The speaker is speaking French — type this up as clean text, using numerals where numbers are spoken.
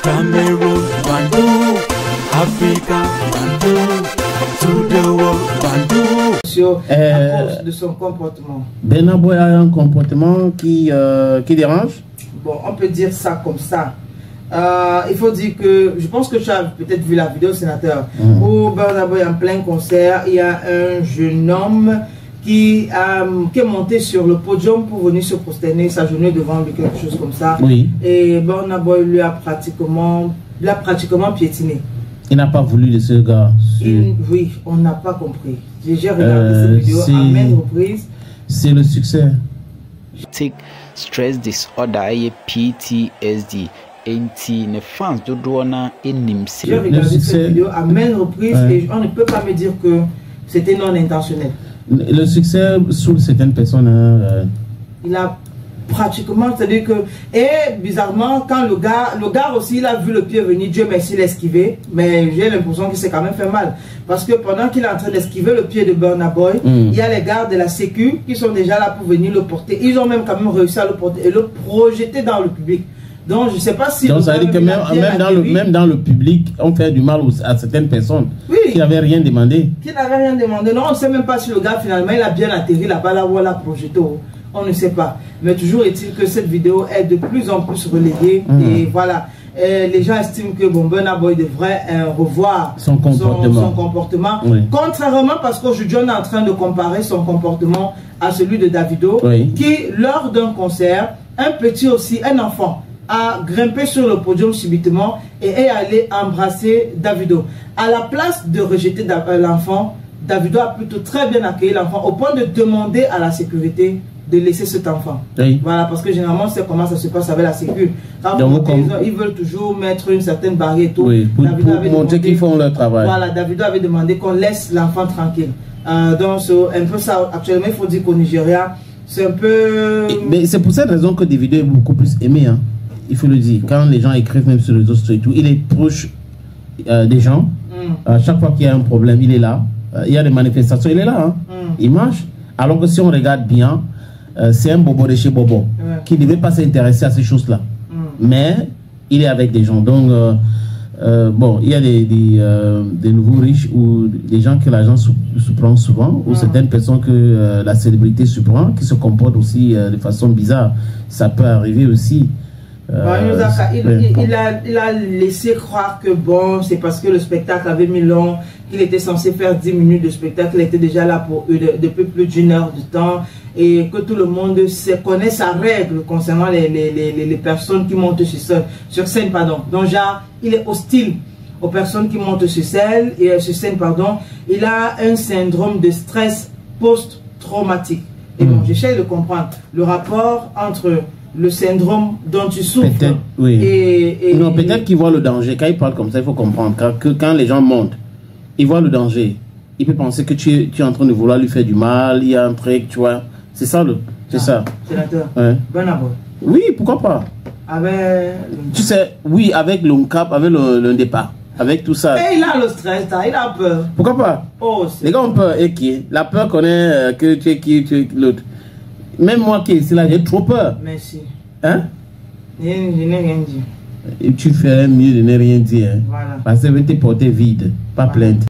Cameroon, Bandung, Africa, Bandung, to the world, Bandung. À cause de son comportement. Burna Boy a un comportement qui dérange? Bon, on peut dire ça comme ça. Il faut dire que, je pense que tu as peut-être vu la vidéo, sénateur, où Burna Boy en plein concert, il y a un jeune homme qui est monté sur le podium pour venir se prosterner, s'agenouiller devant lui, quelque chose comme ça. Oui. Et Burna Boy lui a pratiquement piétiné. Il n'a pas voulu laisser le gars. Oui, on n'a pas compris. J'ai regardé cette vidéo à maintes reprises. C'est le succès. Stress disorder, PTSD. J'ai regardé cette vidéo à maintes reprises et on ne peut pas me dire que c'était non intentionnel. Le succès saoule certaines personnes. Il a pratiquement, c'est-à-dire que, et bizarrement, quand le gars aussi, il a vu le pied venir, Dieu merci, il l'a esquivé, mais j'ai l'impression qu'il s'est quand même fait mal. Parce que pendant qu'il est en train d'esquiver le pied de Burna Boy, il y a les gardes de la Sécu qui sont déjà là pour venir le porter. Ils ont même quand même réussi à le porter et le projeter dans le public. Donc, je ne sais pas si... Donc, ça veut dire que même dans le public, on fait du mal à certaines personnes qui n'avaient rien demandé. Qui n'avaient rien demandé. Non, on ne sait même pas si le gars, finalement, il a bien atterri là-bas, là où on l'a projeté. On ne sait pas. Mais toujours est-il que cette vidéo est de plus en plus relayée. Et voilà. Les gens estiment que Burna Boy devrait revoir son comportement. Contrairement, parce qu'aujourd'hui, on est en train de comparer son comportement à celui de Davido, qui, lors d'un concert, un petit aussi, un enfant, a grimpé sur le podium subitement et est allé embrasser Davido. À la place de rejeter l'enfant, Davido a plutôt très bien accueilli l'enfant au point de demander à la sécurité de laisser cet enfant. Voilà, parce que généralement c'est comment ça se passe avec la sécurité. Ils veulent toujours mettre une certaine barrière et tout. Pour montrer qu'ils font leur travail. Voilà, Davido avait demandé qu'on laisse l'enfant tranquille. Donc c'est un peu ça. Actuellement, il faut dire qu'au Nigeria, c'est un peu... Mais c'est pour cette raison que Davido est beaucoup plus aimé. Hein. Il faut le dire. Quand les gens écrivent même sur les réseaux sociaux et tout, il est proche des gens. Chaque fois qu'il y a un problème, il est là. Il y a des manifestations, il est là. Hein. Il marche. Alors que si on regarde bien, c'est un bobo de chez Bobo qui ne devait pas s'intéresser à ces choses-là. Mais il est avec des gens. Donc, bon, il y a des nouveaux riches ou des gens que l'argent surprend souvent, ou certaines personnes que la célébrité surprend, qui se comportent aussi de façon bizarre. Ça peut arriver aussi. Il a laissé croire que bon, c'est parce que le spectacle avait mis long, qu'il était censé faire 10 minutes de spectacle, il était déjà là pour depuis plus d'une heure de temps, et que tout le monde connaît sa règle concernant les personnes qui montent sur scène. Donc genre, il est hostile aux personnes qui montent sur scène, il a un syndrome de stress post-traumatique. Et bon, j'essaie de comprendre le rapport entre le syndrome dont tu souffres. Non, peut-être qu'il voit le danger. Quand il parle comme ça, il faut comprendre quand les gens montent, il voit le danger. Il peut penser que tu es en train de vouloir lui faire du mal, il y a un truc, tu vois. C'est ça, c'est ça. Sénateur, Burna Boy. Oui, pourquoi pas. Tu sais, oui, avec le cap, avec le départ, avec tout ça. Et il a le stress, il a peur. Pourquoi pas? Les gars ont peur. Et qui? La peur connaît que tu es qui, tu es l'autre. Même moi qui est là, j'ai trop peur. Merci. Hein? Je n'ai rien dit. Et tu ferais mieux de ne rien dire. Hein? Voilà. Parce que tu es porté vide, pas plainte.